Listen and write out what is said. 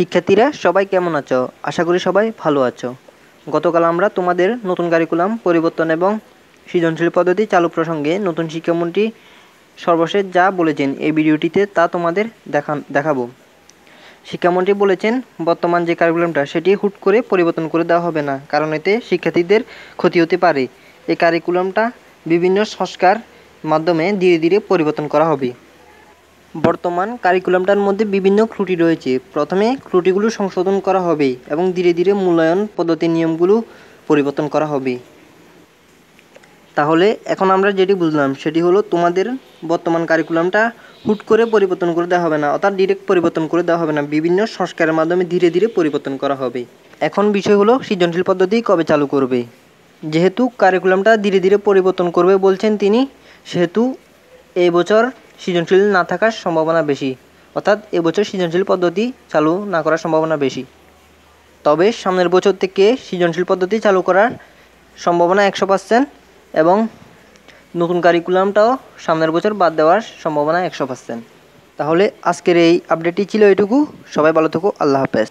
শিক্ষার্থীরা সবাই কেমন আছো? আশা করি সবাই ভালো আছো। গতকাল আমরা তোমাদের নতুন কারিকুলাম পরিবর্তন এবং সৃজনশীল পদ্ধতি চালু প্রসঙ্গে নতুন শিক্ষামন্ত্রী সর্বশেষ যা বলেছেন এই ভিডিওটিতে তা তোমাদের দেখাবো। শিক্ষামন্ত্রী বলেছেন বর্তমান যে কারিকুলামটা সেটি হুট করে পরিবর্তন করে দেওয়া হবে না, কারণ এতে শিক্ষার্থীদের ক্ষতি হতে পারে। এই কারিকুলামটা বিভিন্ন সংস্কার মাধ্যমে ধীরে ধীরে পরিবর্তন করা হবে। বর্তমান কারিকুলামটার মধ্যে বিভিন্ন ত্রুটি রয়েছে। প্রথমে ত্রুটিগুলো সংশোধন করা হবে এবং ধীরে ধীরে মূল্যায়ন পদ্ধতির নিয়মগুলো পরিবর্তন করা হবে। তাহলে এখন আমরা যেটি বুঝলাম সেটি হলো তোমাদের বর্তমান কারিকুলামটা হুট করে পরিবর্তন করে দেওয়া হবে না, অর্থাৎ ডিরেক্ট পরিবর্তন করে দেওয়া হবে না, বিভিন্ন সংস্কারের মাধ্যমে ধীরে ধীরে পরিবর্তন করা হবে। এখন বিষয় হলো সৃজনশীল পদ্ধতি কবে চালু করবে। যেহেতু কারিকুলামটা ধীরে ধীরে পরিবর্তন করবে বলছেন তিনি, সেহেতু এই বছর সৃজনশীল না থাকার সম্ভাবনা বেশি, অর্থাৎ এবছর সৃজনশীল পদ্ধতি চালু না করার সম্ভাবনা বেশি। তবে সামনের বছর থেকে সৃজনশীল পদ্ধতি চালু করার সম্ভাবনা 100% এবং নতুন কারিকুলামটাও সামনের বছর বাদ দেওয়ার সম্ভাবনা 100%। তাহলে আজকের এই আপডেটটি ছিল এটুকু। সবাই ভালো থেকো। আল্লাহ হাফেজ।